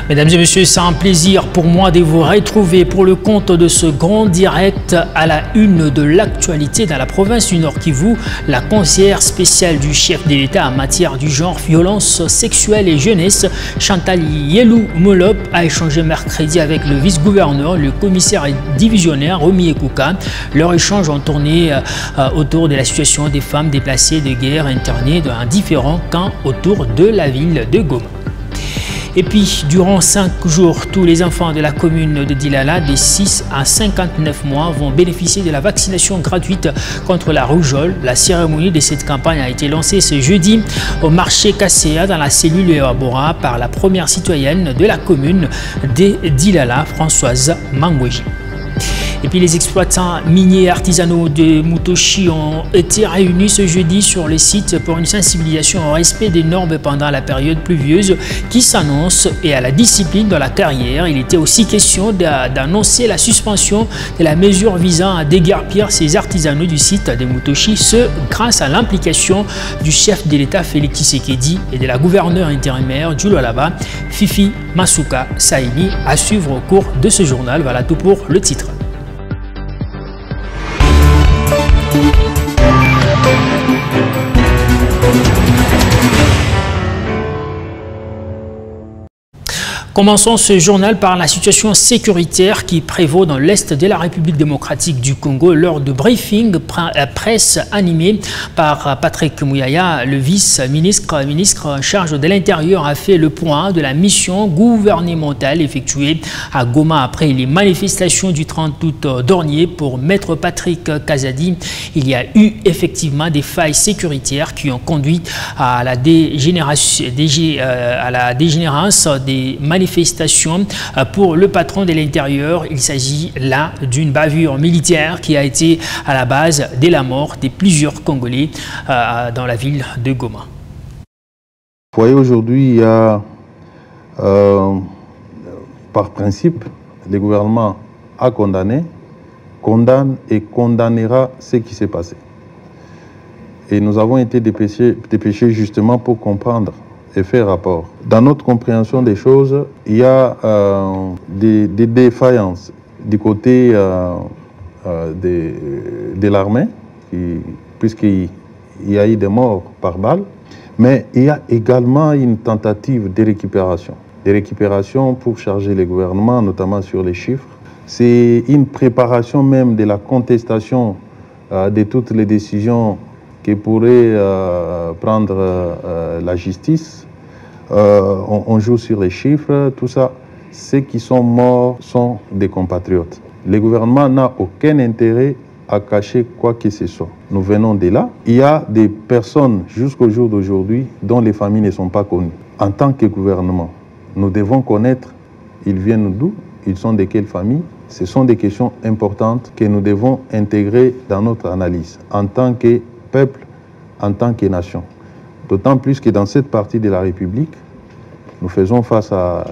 Mesdames et messieurs, c'est un plaisir pour moi de vous retrouver pour le compte de ce grand direct à la une de l'actualité dans la province du Nord Kivu. La conseillère spéciale du chef de l'État en matière du genre, violence sexuelle et jeunesse, Chantal Yelou Molop, a échangé mercredi avec le vice-gouverneur, le commissaire divisionnaire Romy Ekouka. Leurs échanges ont tourné autour de la situation des femmes déplacées de guerre internées dans différents camps autour de la ville de Goma. Et puis, durant 5 jours, tous les enfants de la commune de Dilala, de 6 à 59 mois, vont bénéficier de la vaccination gratuite contre la rougeole. La cérémonie de cette campagne a été lancée ce jeudi au marché Kasséa dans la cellule Ewabora par la première citoyenne de la commune de Dilala, Françoise Mangweji. Et puis les exploitants miniers et artisanaux de Mutoshi ont été réunis ce jeudi sur le site pour une sensibilisation au respect des normes pendant la période pluvieuse qui s'annonce et à la discipline dans la carrière. Il était aussi question d'annoncer la suspension de la mesure visant à déguerpir ces artisanaux du site de Mutoshi, ce grâce à l'implication du chef de l'État Félix Tshisekedi et de la gouverneure intérimaire du Lualaba, Fifi Masuka Saini, à suivre au cours de ce journal. Voilà tout pour le titre. Commençons ce journal par la situation sécuritaire qui prévaut dans l'est de la République démocratique du Congo lors de briefing presse animé par Patrick Muyaya. Le vice-ministre en charge de l'Intérieur a fait le point de la mission gouvernementale effectuée à Goma après les manifestations du 30 août dernier. Pour Maître Patrick Kazadi, il y a eu effectivement des failles sécuritaires qui ont conduit à la dégénérescence des manifestations. Pour le patron de l'Intérieur, il s'agit là d'une bavure militaire qui a été à la base de la mort de plusieurs Congolais dans la ville de Goma. Vous voyez, aujourd'hui, il y a, par principe, le gouvernement a condamné, condamne et condamnera ce qui s'est passé. Et nous avons été dépêchés justement pour comprendre et faire rapport. Dans notre compréhension des choses, il y a des défaillances du côté de l'armée, puisqu'il y a eu des morts par balle, mais il y a également une tentative de récupération. Des récupérations pour charger les gouvernements, notamment sur les chiffres. C'est une préparation même de la contestation de toutes les décisions que pourrait prendre la justice. On joue sur les chiffres, tout ça. Ceux qui sont morts sont des compatriotes. Le gouvernement n'a aucun intérêt à cacher quoi que ce soit. Nous venons de là. Il y a des personnes jusqu'au jour d'aujourd'hui dont les familles ne sont pas connues. En tant que gouvernement, nous devons connaître, ils viennent d'où, ils sont de quelle famille. Ce sont des questions importantes que nous devons intégrer dans notre analyse en tant que peuple, en tant que nation. D'autant plus que dans cette partie de la République, nous faisons face à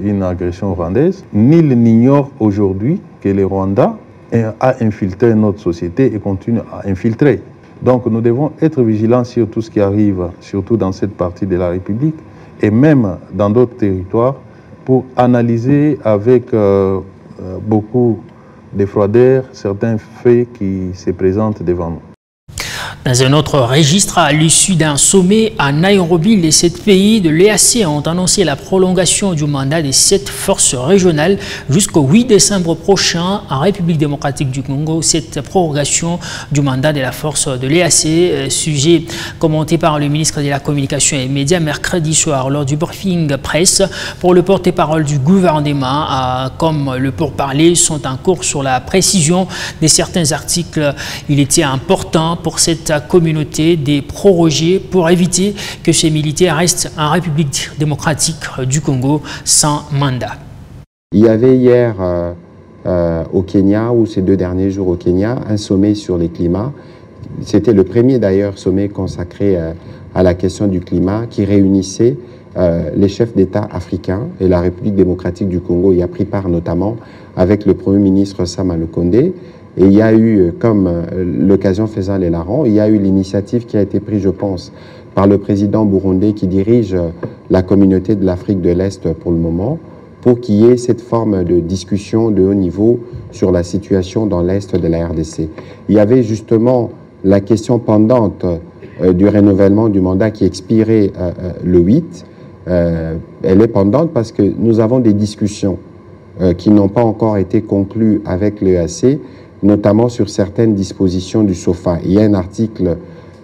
une agression rwandaise. Nul n'ignore aujourd'hui que le Rwanda a infiltré notre société et continue à infiltrer. Donc nous devons être vigilants sur tout ce qui arrive, surtout dans cette partie de la République et même dans d'autres territoires, pour analyser avec beaucoup de froideur certains faits qui se présentent devant nous. Dans un autre registre, à l'issue d'un sommet à Nairobi, les 7 pays de l'EAC ont annoncé la prolongation du mandat des 7 forces régionales jusqu'au 8 décembre prochain en République démocratique du Congo. Cette prorogation du mandat de la force de l'EAC, sujet commenté par le ministre de la Communication et Médias mercredi soir lors du briefing presse. Pour le porte-parole du gouvernement, comme le pourparler sont en cours sur la précision de certains articles, il était important pour cette communauté des prorogés pour éviter que ces militaires restent en République démocratique du Congo sans mandat. Il y avait hier au Kenya, ou ces 2 derniers jours au Kenya, un sommet sur les climats. C'était le premier d'ailleurs sommet consacré à la question du climat qui réunissait les chefs d'État africains et la République démocratique du Congo y a pris part notamment avec le Premier ministre Sama Lukonde. Et il y a eu, comme l'occasion faisant les larrons, il y a eu l'initiative qui a été prise, je pense, par le président burundais qui dirige la communauté de l'Afrique de l'Est pour le moment, pour qu'il y ait cette forme de discussion de haut niveau sur la situation dans l'Est de la RDC. Il y avait justement la question pendante du renouvellement du mandat qui expirait le 8. Elle est pendante parce que nous avons des discussions qui n'ont pas encore été conclues avec l'EAC, notamment sur certaines dispositions du SOFA. Il y a un article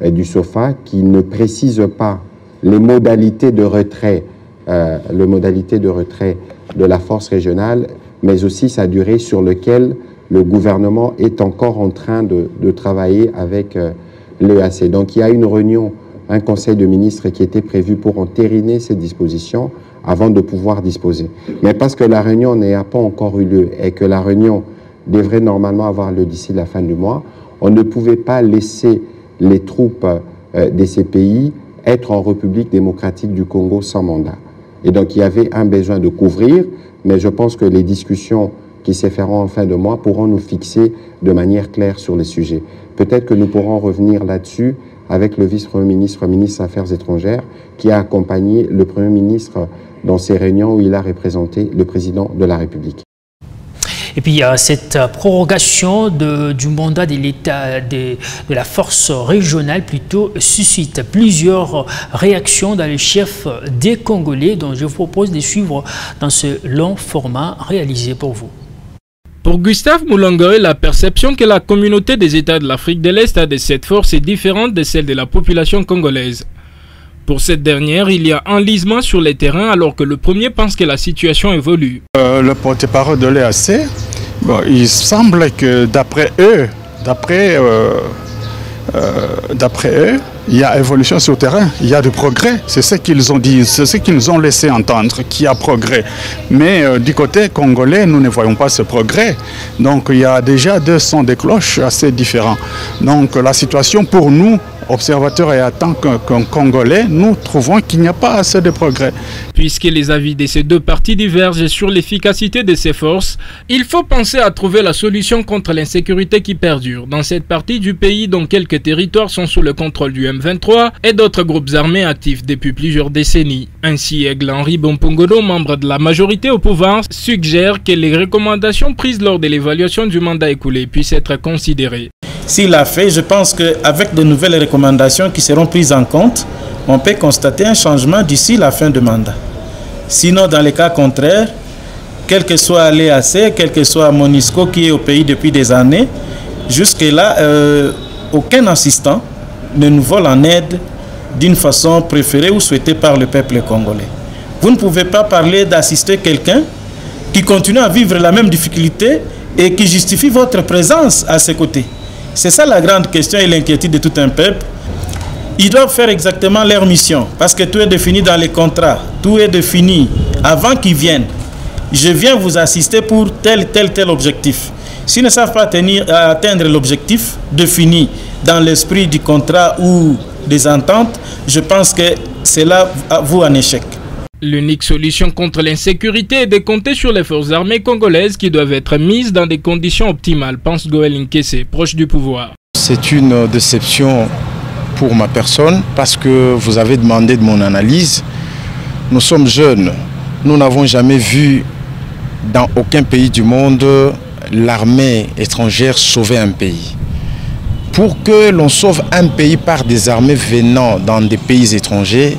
du SOFA qui ne précise pas les modalités de retrait, de la force régionale, mais aussi sa durée sur laquelle le gouvernement est encore en train de travailler avec l'EAC. Donc il y a une réunion, un conseil de ministres qui était prévu pour entériner ces dispositions avant de pouvoir disposer. Mais parce que la réunion n'a pas encore eu lieu et que la réunion devrait normalement avoir lieu d'ici la fin du mois, on ne pouvait pas laisser les troupes de ces pays être en République démocratique du Congo sans mandat. Et donc il y avait un besoin de couvrir, mais je pense que les discussions qui se feront en fin de mois pourront nous fixer de manière claire sur les sujets. Peut-être que nous pourrons revenir là-dessus avec le vice-premier ministre, ministre des Affaires étrangères, qui a accompagné le Premier ministre dans ces réunions où il a représenté le président de la République. Et puis cette prorogation du mandat de l'État de la force régionale plutôt suscite plusieurs réactions dans les chefs des Congolais, dont je vous propose de suivre dans ce long format réalisé pour vous. Pour Gustave Moulongoy, la perception que la communauté des États de l'Afrique de l'Est a de cette force est différente de celle de la population congolaise. Pour cette dernière, il y a enlisement sur les terrains alors que le premier pense que la situation évolue. Le porte-parole de l'EAC, bon, il semble que d'après eux, il y a évolution sur le terrain, il y a du progrès. C'est ce qu'ils ont dit, c'est ce qu'ils nous ont laissé entendre, qu'il y a progrès. Mais du côté congolais, nous ne voyons pas ce progrès. Donc il y a déjà deux sons de cloche assez différents. Donc la situation pour nous, observateurs et en tant que Congolais, nous trouvons qu'il n'y a pas assez de progrès. Puisque les avis de ces deux parties divergent sur l'efficacité de ces forces, il faut penser à trouver la solution contre l'insécurité qui perdure dans cette partie du pays dont quelques territoires sont sous le contrôle du M23 et d'autres groupes armés actifs depuis plusieurs décennies. Ainsi, Aigle-Henri Bompongodo, membre de la majorité au pouvoir, suggère que les recommandations prises lors de l'évaluation du mandat écoulé puissent être considérées. S'il l'a fait, je pense qu'avec de nouvelles recommandations qui seront prises en compte, on peut constater un changement d'ici la fin du mandat. Sinon, dans les cas contraires, quel que soit l'EAC, quel que soit MONUSCO qui est au pays depuis des années, jusque-là, aucun assistant ne nous vole en aide d'une façon préférée ou souhaitée par le peuple congolais. Vous ne pouvez pas parler d'assister quelqu'un qui continue à vivre la même difficulté et qui justifie votre présence à ses côtés. C'est ça la grande question et l'inquiétude de tout un peuple. Ils doivent faire exactement leur mission parce que tout est défini dans les contrats, tout est défini avant qu'ils viennent. Je viens vous assister pour tel objectif. S'ils ne savent pas atteindre l'objectif défini dans l'esprit du contrat ou des ententes, je pense que c'est là vous un échec. L'unique solution contre l'insécurité est de compter sur les forces armées congolaises qui doivent être mises dans des conditions optimales, pense Goël Nkese, proche du pouvoir. C'est une déception pour ma personne parce que vous avez demandé de mon analyse. Nous sommes jeunes, nous n'avons jamais vu dans aucun pays du monde l'armée étrangère sauver un pays. Pour que l'on sauve un pays par des armées venant dans des pays étrangers,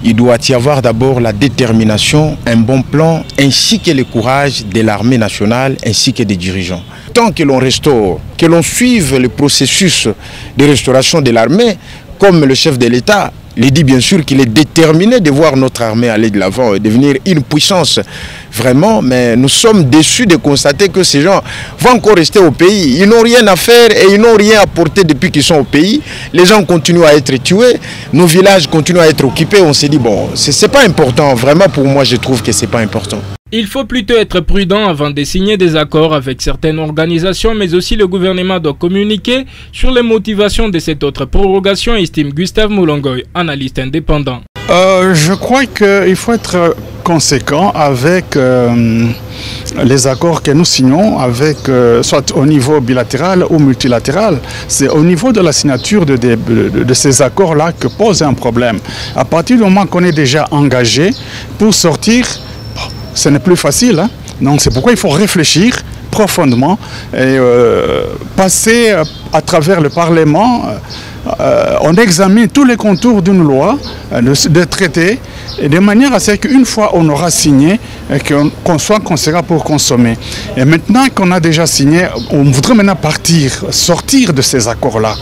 il doit y avoir d'abord la détermination, un bon plan, ainsi que le courage de l'armée nationale, ainsi que des dirigeants. Tant que l'on restaure, que l'on suive le processus de restauration de l'armée, comme le chef de l'État, il dit bien sûr qu'il est déterminé de voir notre armée aller de l'avant et devenir une puissance vraiment, mais nous sommes déçus de constater que ces gens vont encore rester au pays. Ils n'ont rien à faire et ils n'ont rien à porter depuis qu'ils sont au pays. Les gens continuent à être tués, nos villages continuent à être occupés. On s'est dit, bon, c'est pas important. Vraiment, pour moi, je trouve que c'est pas important. Il faut plutôt être prudent avant de signer des accords avec certaines organisations, mais aussi le gouvernement doit communiquer sur les motivations de cette autre prorogation, estime Gustave Moulongoy, analyste indépendant. Je crois qu'il faut être conséquent avec les accords que nous signons, avec, soit au niveau bilatéral ou multilatéral. C'est au niveau de la signature de ces accords-là que pose un problème. À partir du moment qu'on est déjà engagé pour sortir, ce n'est plus facile. Hein. Donc c'est pourquoi il faut réfléchir profondément et passer à travers le Parlement. On examine tous les contours d'une loi, de traité, et de manière à ce qu'une fois on aura signé, qu'on soit considéré pour consommer. Et maintenant qu'on a déjà signé, on voudrait maintenant sortir de ces accords-là.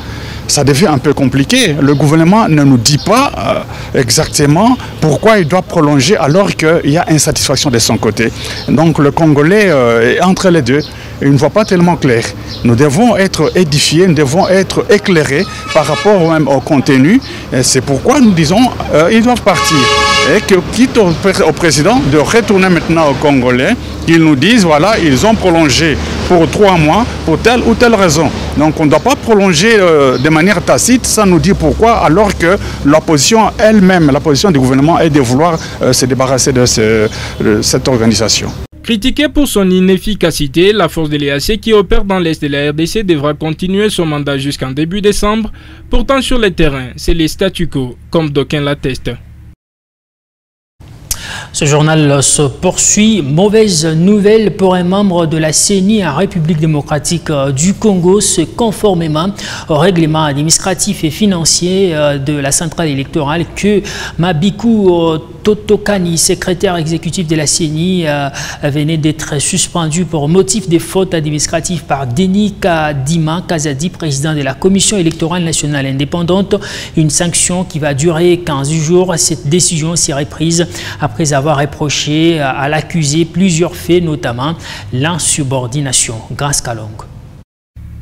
Ça devient un peu compliqué. Le gouvernement ne nous dit pas exactement pourquoi il doit prolonger alors qu'il y a insatisfaction de son côté. Donc le Congolais est entre les deux. Il ne voit pas tellement clair. Nous devons être édifiés, nous devons être éclairés par rapport même au contenu. C'est pourquoi nous disons qu'ils doivent partir. Et que quitte au président de retourner maintenant aux Congolais, qu'ils nous disent, voilà, ils ont prolongé pour 3 mois pour telle ou telle raison. Donc on ne doit pas prolonger de manière tacite sans nous dire pourquoi, alors que l'opposition elle-même, la position du gouvernement est de vouloir se débarrasser de cette organisation. Critiquée pour son inefficacité, la force de l'EAC qui opère dans l'Est de la RDC devra continuer son mandat jusqu'en début décembre. Pourtant sur le terrain, c'est le statu quo, comme d'aucuns l'attestent. Ce journal se poursuit. Mauvaise nouvelle pour un membre de la CENI en République démocratique du Congo, conformément au règlement administratif et financier de la centrale électorale que Mabikou Totokani, secrétaire exécutif de la CENI, venait d'être suspendu pour motif de faute administrative par Denis Kadima Kazadi, président de la Commission électorale nationale indépendante. Une sanction qui va durer 15 jours. Cette décision serait prise après avoir reproché à l'accusé plusieurs faits, notamment l'insubordination. Grâce Kalong.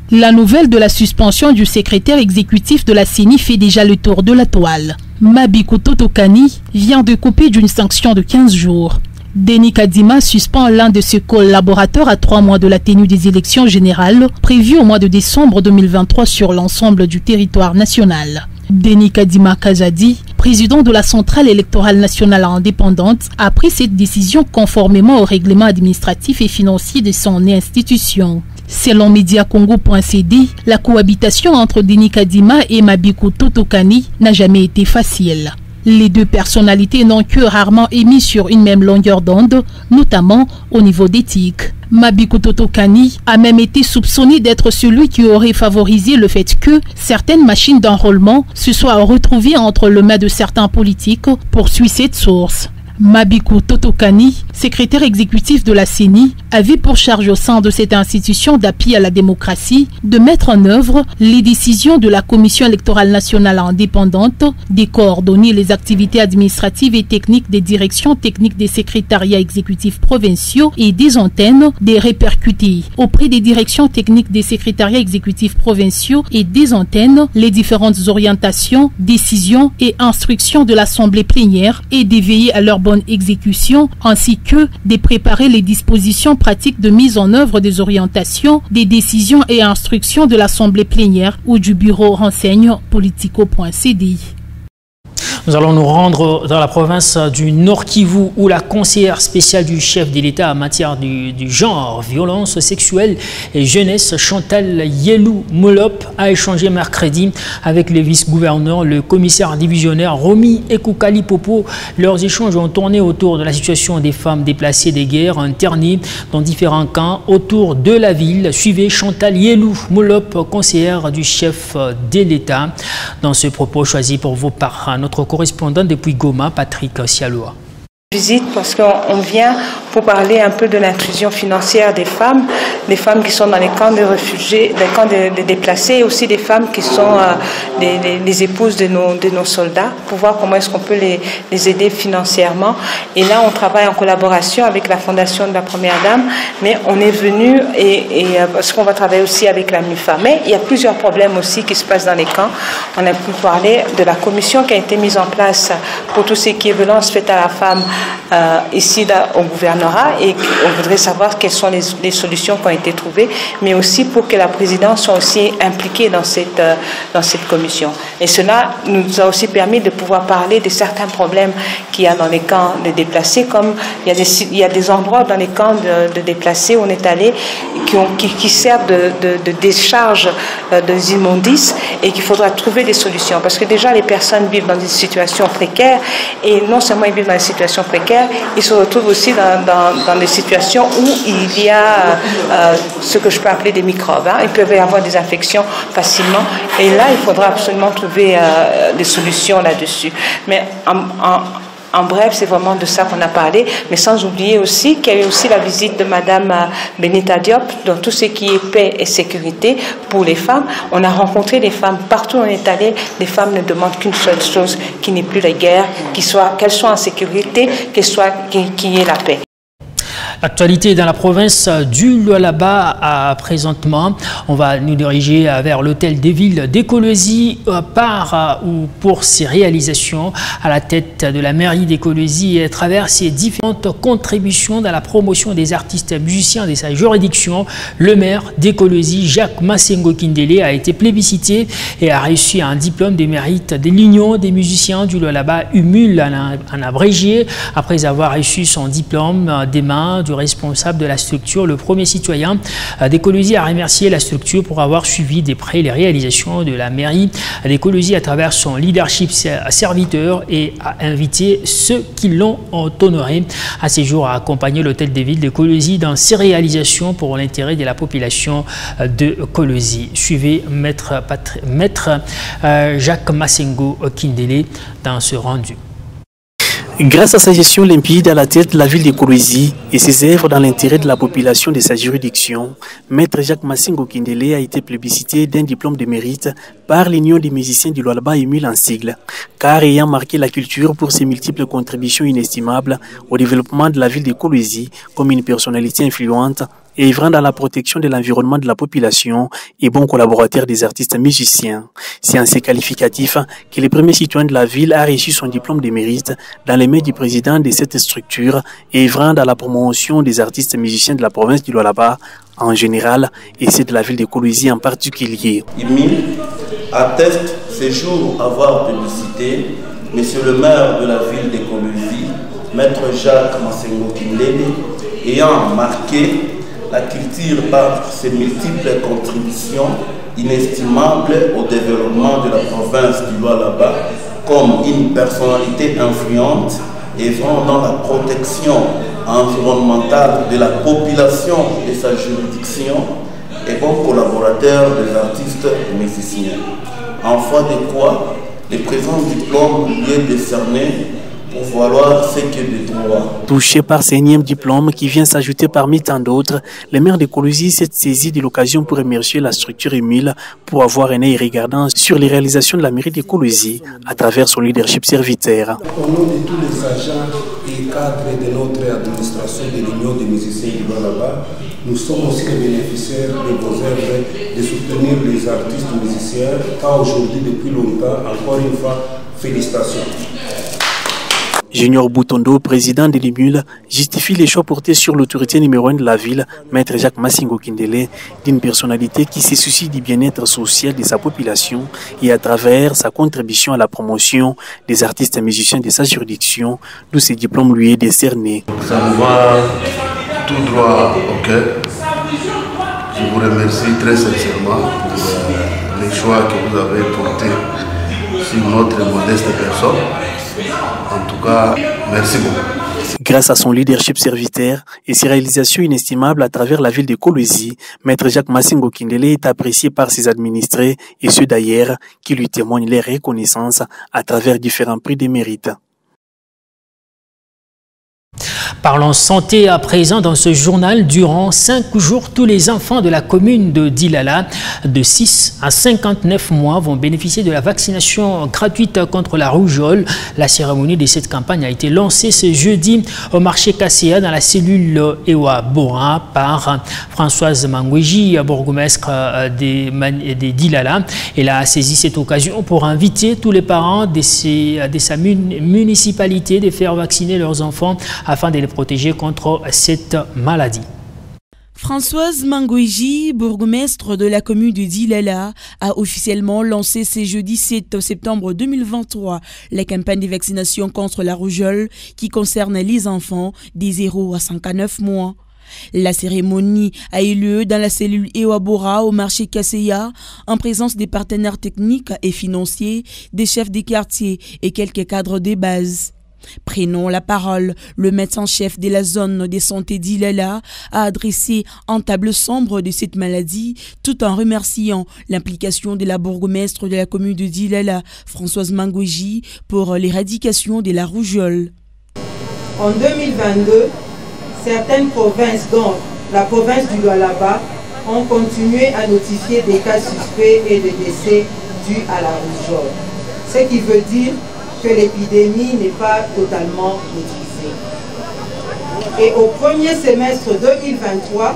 La nouvelle de la suspension du secrétaire exécutif de la CENI fait déjà le tour de la toile. Mabikou Totokani vient de couper d'une sanction de 15 jours. Denis Kadima suspend l'un de ses collaborateurs à 3 mois de la tenue des élections générales prévues au mois de décembre 2023 sur l'ensemble du territoire national. Denis Kadima Kazadi, président de la Centrale électorale nationale indépendante, a pris cette décision conformément au règlement administratif et financier de son institution. Selon Mediacongo.cd, la cohabitation entre Denis Kadima et Mabikou Totokani n'a jamais été facile. Les deux personnalités n'ont que rarement émis sur une même longueur d'onde, notamment au niveau d'éthique. Mabikou Totokani a même été soupçonné d'être celui qui aurait favorisé le fait que certaines machines d'enrôlement se soient retrouvées entre les mains de certains politiques, poursuit cette source. Mabikou Totokani, secrétaire exécutif de la CENI, avait pour charge au sein de cette institution d'appui à la démocratie de mettre en œuvre les décisions de la Commission électorale nationale indépendante, de coordonner les activités administratives et techniques des directions techniques des secrétariats exécutifs provinciaux et des antennes, de répercuter auprès des directions techniques des secrétariats exécutifs provinciaux et des antennes les différentes orientations, décisions et instructions de l'Assemblée plénière et d'éveiller à leur bonne exécution, ainsi que de préparer les dispositions pratiques de mise en œuvre des orientations, des décisions et instructions de l'Assemblée plénière ou du bureau renseigne politico.cd. Nous allons nous rendre dans la province du Nord Kivu où la conseillère spéciale du chef de l'État en matière du genre, violence sexuelle et jeunesse, Chantal Yelou Molop, a échangé mercredi avec le vice-gouverneur, le commissaire divisionnaire Romy Ekoukali Popo. Leurs échanges ont tourné autour de la situation des femmes déplacées des guerres internées dans différents camps autour de la ville. Suivez Chantal Yelou Molop, conseillère du chef de l'État, dans ce propos choisi pour vous par notre correspondant depuis Goma, Patrick Sialoa. Visite parce qu'on vient pour parler un peu de l'intrusion financière des femmes qui sont dans les camps de réfugiés, les camps de déplacés, et aussi des femmes qui sont les épouses de nos soldats, pour voir comment est-ce qu'on peut les aider financièrement. Et là, on travaille en collaboration avec la Fondation de la Première Dame, mais on est venu parce qu'on va travailler aussi avec la MUFA. Mais il y a plusieurs problèmes aussi qui se passent dans les camps. On a pu parler de la commission qui a été mise en place pour tout ce qui est violence faite à la femme ici là, au gouvernorat, et on voudrait savoir quelles sont les solutions qui ont été trouvées, mais aussi pour que la présidence soit aussi impliquée dans cette commission. Et cela nous a aussi permis de pouvoir parler de certains problèmes qu'il y a dans les camps de déplacés, comme il y a des endroits dans les camps de déplacés où on est allé qui servent de décharge des immondices, et qu'il faudra trouver des solutions, parce que déjà les personnes vivent dans des situations précaires, et non seulement ils vivent dans des situations précaires, ils se retrouvent aussi dans dans des situations où il y a ce que je peux appeler des microbes. Ils peuvent y avoir des infections facilement. Et là, il faudra absolument trouver des solutions là-dessus. Mais en bref, c'est vraiment de ça qu'on a parlé, mais sans oublier aussi qu'il y a eu aussi la visite de Madame Benita Diop dans tout ce qui est paix et sécurité pour les femmes. On a rencontré les femmes partout où on est allé. Les femmes ne demandent qu'une seule chose, qu'il n'y ait plus la guerre, qu'elles soient en sécurité, qu'il y ait la paix. Actualité dans la province du Lualaba présentement. On va nous diriger vers l'hôtel des villes d'Ekolwezi pour ses réalisations à la tête de la mairie d'Ekolwezi et à travers ses différentes contributions dans la promotion des artistes musiciens de sa juridiction. Le maire d'Ekolwezi, Jacques Massengo Kindele, a été plébiscité et a reçu un diplôme de mérite de l'Union des musiciens du Lualaba, UMUL en abrégé, après avoir reçu son diplôme des mains du responsable de la structure. Le premier citoyen d'Ekolwezi a remercié la structure pour avoir suivi de près les réalisations de la mairie d'Ekolwezi à travers son leadership serviteur et a invité ceux qui l'ont honoré à ces jours à accompagner l'hôtel des villes d'Ekolwezi dans ses réalisations pour l'intérêt de la population de Kolwezi. Suivez Maître Jacques Massengo Kindele dans ce rendu. Grâce à sa gestion limpide à la tête de la ville de Kolwezi et ses œuvres dans l'intérêt de la population de sa juridiction, Maître Jacques Massengo Kindele a été plébiscité d'un diplôme de mérite par l'Union des musiciens du Lualaba UMUL en sigle, car ayant marqué la culture pour ses multiples contributions inestimables au développement de la ville de Kolwezi comme une personnalité influente et œuvrant dans la protection de l'environnement de la population et bon collaborateur des artistes musiciens. C'est en ces qualificatifs que le premier citoyen de la ville a reçu son diplôme de mérite dans les mains du président de cette structure et œuvrant dans la promotion des artistes musiciens de la province du Lualaba en général et ceux de la ville de Kolwezi en particulier. UMUL atteste ces jours avoir publicité Monsieur le maire de la ville de Kolwezi, Maître Jacques Massengo Kindele, ayant marqué la culture par ses multiples contributions inestimables au développement de la province du Lualaba comme une personnalité influente œuvrant dans la protection environnementale de la population de sa juridiction et bon collaborateur des artistes musiciens. En foi de quoi, le présent diplôme lui est décerné pour valoir ce que de droit. Touché par ce énième diplôme qui vient s'ajouter parmi tant d'autres, le maire de Kolwezi s'est saisi de l'occasion pour remercier la structure UMUL pour avoir un œil regardant sur les réalisations de la mairie de Kolwezi à travers son leadership serviteur. Au nom de tous les agents et cadres de notre administration de l'Union des musiciens du Lualaba, nous sommes aussi les bénéficiaires de vos œuvres de soutenir les artistes musiciens, car aujourd'hui, depuis longtemps, encore une fois, félicitations. Junior Boutondo, président de l'UMUL, justifie les choix portés sur l'autorité numéro 1 de la ville, Maître Jacques Massengo Kindele, d'une personnalité qui se soucie du bien-être social de sa population et à travers sa contribution à la promotion des artistes musiciens de sa juridiction, d'où ce diplôme lui est décerné. Ça me va tout droit au cœur. Je vous remercie très sincèrement pour les choix que vous avez portés sur notre modeste personne. En tout cas, merci beaucoup. Grâce à son leadership serviteur et ses réalisations inestimables à travers la ville de Kolwezi, Maître Jacques Massengo Kindele est apprécié par ses administrés et ceux d'ailleurs qui lui témoignent leur reconnaissance à travers différents prix de mérite. Parlons santé à présent dans ce journal. Durant 5 jours, tous les enfants de la commune de Dilala de 6 à 59 mois vont bénéficier de la vaccination gratuite contre la rougeole. La cérémonie de cette campagne a été lancée ce jeudi au marché Kasséa dans la cellule Ewa Bora par Françoise Mangweji, bourgmestre de Dilala. Elle a saisi cette occasion pour inviter tous les parents de sa municipalité de faire vacciner leurs enfants afin de les protéger contre cette maladie. Françoise Mangweji, bourgmestre de la commune de Dilala, a officiellement lancé ce jeudi 7 septembre 2023 la campagne de vaccination contre la rougeole qui concerne les enfants des 0 à 59 mois. La cérémonie a eu lieu dans la cellule Ewabora au marché Kasséa en présence des partenaires techniques et financiers, des chefs des quartiers et quelques cadres de base. Prenant la parole, le médecin-chef de la zone de santé d'Ilala a adressé un tableau sombre de cette maladie tout en remerciant l'implication de la bourgmestre de la commune de Dilala, Françoise Mangouji, pour l'éradication de la rougeole. En 2022, certaines provinces, dont la province du Lualaba, ont continué à notifier des cas suspects et de décès dus à la rougeole. Ce qui veut dire que l'épidémie n'est pas totalement maîtrisée. Et au premier semestre 2023,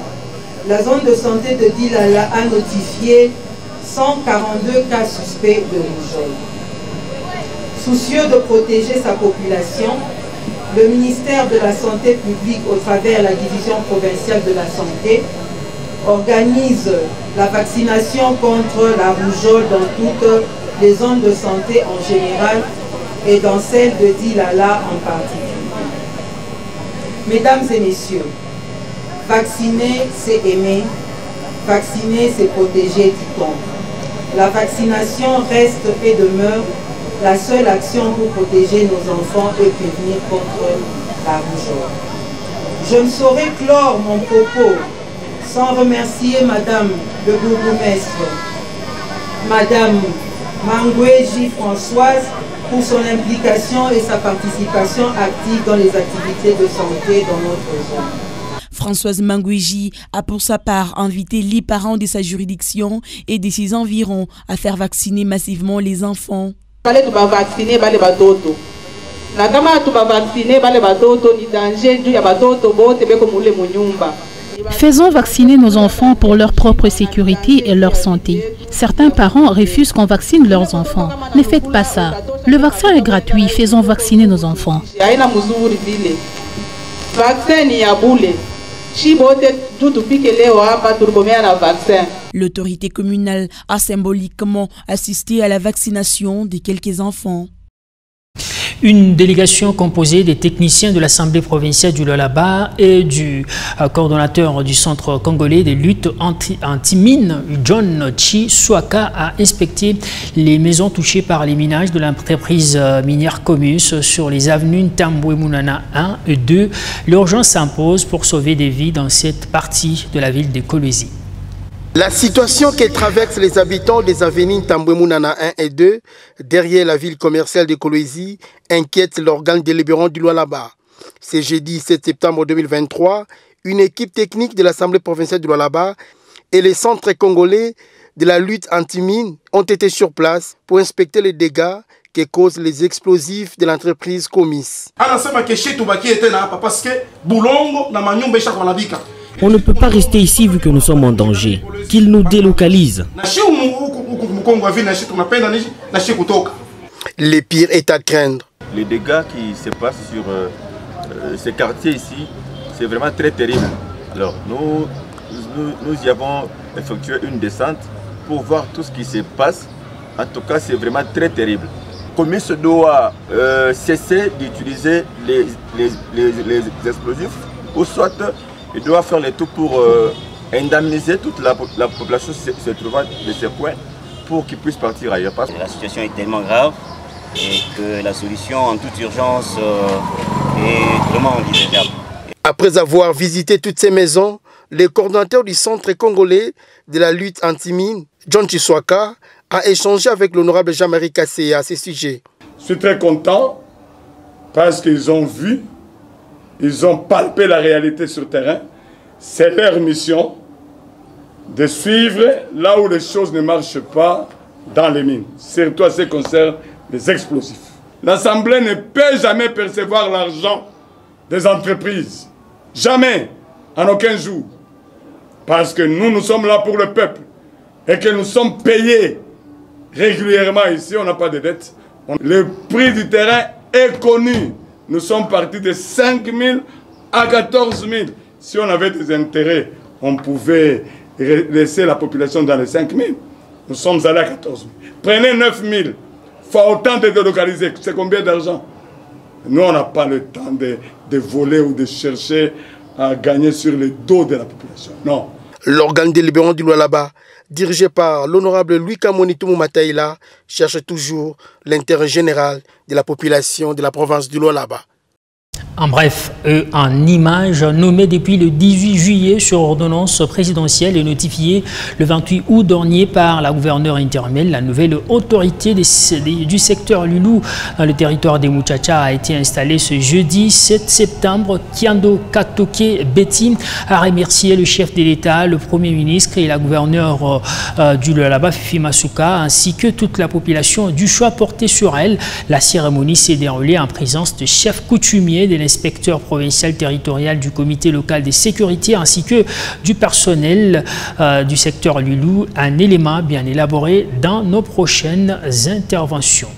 la zone de santé de Dilala a notifié 142 cas suspects de rougeole. Soucieux de protéger sa population, le ministère de la Santé publique, au travers de la division provinciale de la santé, organise la vaccination contre la rougeole dans toutes les zones de santé en général et dans celle de Dilala en particulier. Mesdames et messieurs, vacciner, c'est aimer, vacciner, c'est protéger, dit-on. La vaccination reste et demeure la seule action pour protéger nos enfants et prévenir contre la rougeole. Je ne saurais clore mon propos sans remercier Madame le bourgmestre, Madame Mangouji Françoise, pour son implication et sa participation active dans les activités de santé dans notre zone. Françoise Mangouji a pour sa part invité les parents de sa juridiction et de ses environs à faire vacciner massivement les enfants. Faisons vacciner nos enfants pour leur propre sécurité et leur santé. Certains parents refusent qu'on vaccine leurs enfants. Ne faites pas ça. Le vaccin est gratuit. Faisons vacciner nos enfants. L'autorité communale a symboliquement assisté à la vaccination de quelques enfants. Une délégation composée des techniciens de l'Assemblée provinciale du Lualaba et du coordonnateur du Centre congolais de lutte anti-mine, John Tshiswaka, a inspecté les maisons touchées par les minages de l'entreprise minière Comus sur les avenues Ntambwe Munana 1 et 2. L'urgence s'impose pour sauver des vies dans cette partie de la ville de Kolwezi. La situation que traversent les habitants des avenues Ntambwe Munana 1 et 2, derrière la ville commerciale de Kolwezi, inquiète l'organe délibérant du Lualaba. C'est jeudi 7 septembre 2023, une équipe technique de l'Assemblée provinciale du Lualaba et les centres congolais de la lutte anti-mine ont été sur place pour inspecter les dégâts que causent les explosifs de l'entreprise Comis. On ne peut pas rester ici vu que nous sommes en danger. Qu'ils nous délocalisent. Le pire est à craindre. Les dégâts qui se passent sur ces quartiers ici, c'est vraiment très terrible. Alors nous y avons effectué une descente pour voir tout ce qui se passe. En tout cas, c'est vraiment très terrible. Comis doit cesser d'utiliser les explosifs ou soit il doit faire le tout pour indemniser toute la population se trouvant de ces coins pour qu'ils puissent partir ailleurs. Parce que la situation est tellement grave et que la solution en toute urgence est vraiment envisageable. Après avoir visité toutes ces maisons, le coordonnateur du Centre congolais de la lutte anti-mine, John Tshiswaka, a échangé avec l'honorable Jean-Marie Kassé à ce sujet. Je suis très content parce qu'ils ont vu, ils ont palpé la réalité sur le terrain. C'est leur mission de suivre là où les choses ne marchent pas dans les mines, surtout à ce qui concerne les explosifs. L'Assemblée ne peut jamais percevoir l'argent des entreprises. Jamais, en aucun jour. Parce que nous sommes là pour le peuple et que nous sommes payés régulièrement ici, on n'a pas de dette. Le prix du terrain est connu. Nous sommes partis de 5 000 à 14 000. Si on avait des intérêts, on pouvait laisser la population dans les 5 000. Nous sommes allés à 14 000. Prenez 9 000, fois autant de délocaliser. C'est combien d'argent? Nous, on n'a pas le temps de voler ou de chercher à gagner sur le dos de la population. Non. L'organe délibérant du Lualaba dirigé par l'honorable Louis Kamonitoumou Mataïla, cherche toujours l'intérêt général de la population de la province du Lualaba. En bref, en images nommées depuis le 18 juillet sur ordonnance présidentielle et notifiée le 28 août dernier par la gouverneure intérimaire, la nouvelle autorité du secteur Loulou dans le territoire des Muchacha a été installée ce jeudi 7 septembre. Kiando Katoke Betty a remercié le chef de l'État, le Premier ministre et la gouverneure du Lualaba, Fifi Masuka, ainsi que toute la population du choix porté sur elle. La cérémonie s'est déroulée en présence de chefs coutumiers, de l'inspecteur provincial territorial du comité local de sécurité ainsi que du personnel du secteur Loulou, un élément bien élaboré dans nos prochaines interventions.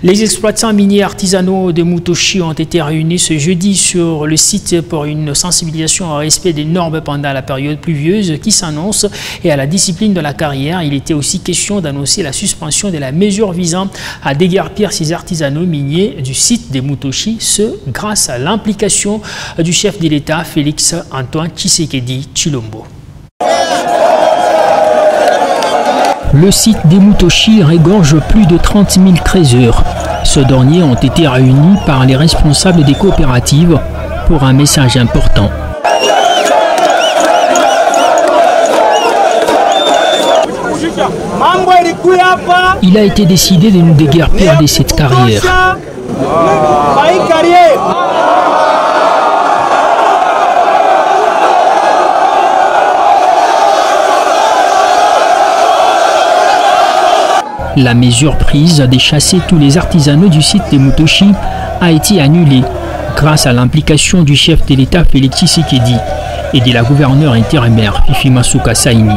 Les exploitants miniers artisanaux de Mutoshi ont été réunis ce jeudi sur le site pour une sensibilisation au respect des normes pendant la période pluvieuse qui s'annonce et à la discipline de la carrière. Il était aussi question d'annoncer la suspension de la mesure visant à déguerpir ces artisanaux miniers du site de Mutoshi, ce grâce à l'implication du chef de l'État Félix Antoine Tshisekedi Tshilombo. Le site des Mutoshi regorge plus de 30 000 trésors. Ceux derniers ont été réunis par les responsables des coopératives pour un message important. Il a été décidé de nous déguerpir de cette carrière. La mesure prise de chasser tous les artisanaux du site de Mutoshi a été annulée grâce à l'implication du chef de l'État Félix Tshisekedi et de la gouverneure intérimaire Fifi Masuka Saini.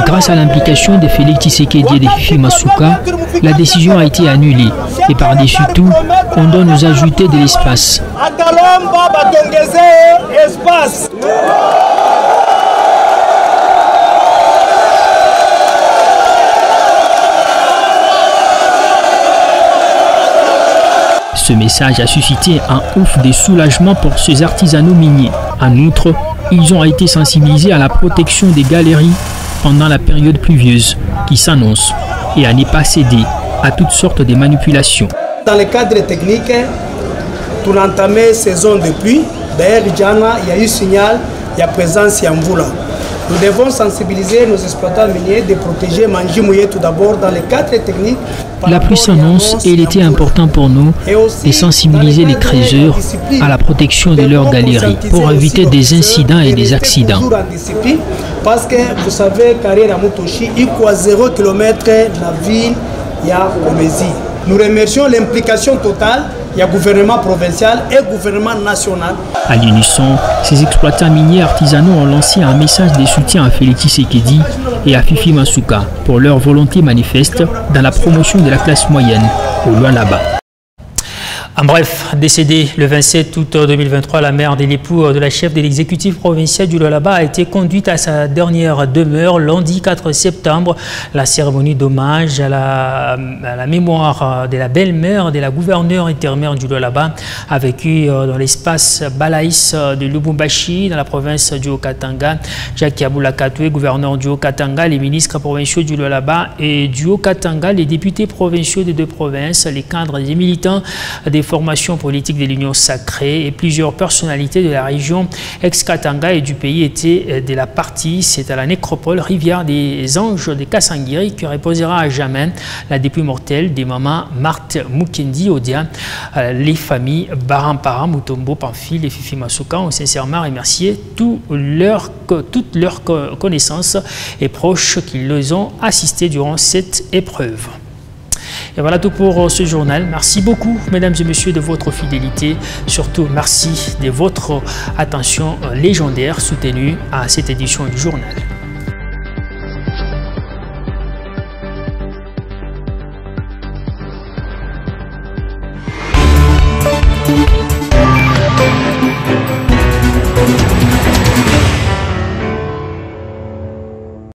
Grâce à l'implication de Félix Tshisekedi et de Fifi Masuka, la décision a été annulée et par-dessus tout, on doit nous ajouter de l'espace. Ce message a suscité un ouf de soulagement pour ces artisanaux miniers. En outre, ils ont été sensibilisés à la protection des galeries pendant la période pluvieuse qui s'annonce et à ne pas céder à toutes sortes de manipulations. Dans le cadre technique, pour entamer saison de pluie, d'ailleurs, il y a eu signal, il y a présence Yamvula. Nous devons sensibiliser nos exploitants miniers de protéger Manji Mouillé tout d'abord dans le cadre technique. La pluie s'annonce et il était important pour nous de sensibiliser les trésors à la protection de leurs galeries pour éviter des incidents et des accidents. Parce que vous savez, carrière à Mutoshi, il y a 0 km de la ville, il y a Kolwezi. Nous remercions l'implication totale. Il y a gouvernement provincial et gouvernement national. À l'unisson, ces exploitants miniers artisanaux ont lancé un message de soutien à Félix Tshisekedi et à Fifi Masuka pour leur volonté manifeste dans la promotion de la classe moyenne au Lualaba. En bref, décédée le 27 août 2023, la mère de l'époux de la chef de l'exécutif provincial du Lualaba a été conduite à sa dernière demeure lundi 4 septembre. La cérémonie d'hommage à la mémoire de la belle-mère de la gouverneure intérimaire du Lualaba a vécu dans l'espace Balaïs de Lubumbashi, dans la province du Haut-Katanga. Jacques Aboulakatoué, gouverneur du Haut-Katanga, les ministres provinciaux du Lualaba et du Haut-Katanga, les députés provinciaux des deux provinces, les cadres et les militants des formations politiques de l'Union sacrée et plusieurs personnalités de la région ex-Katanga et du pays étaient de la partie. C'est à la nécropole Rivière des Anges de Kassangiri que reposera à jamais la dépouille mortelle des mamans Marthe Mukendi Odia. Les familles Barampara, Mutombo, Pamphile et Fifi Masuka ont sincèrement remercié toutes leurs connaissances et proches qui les ont assistés durant cette épreuve. Et voilà tout pour ce journal. Merci beaucoup, mesdames et messieurs, de votre fidélité. Surtout, merci de votre attention légendaire soutenue à cette édition du journal.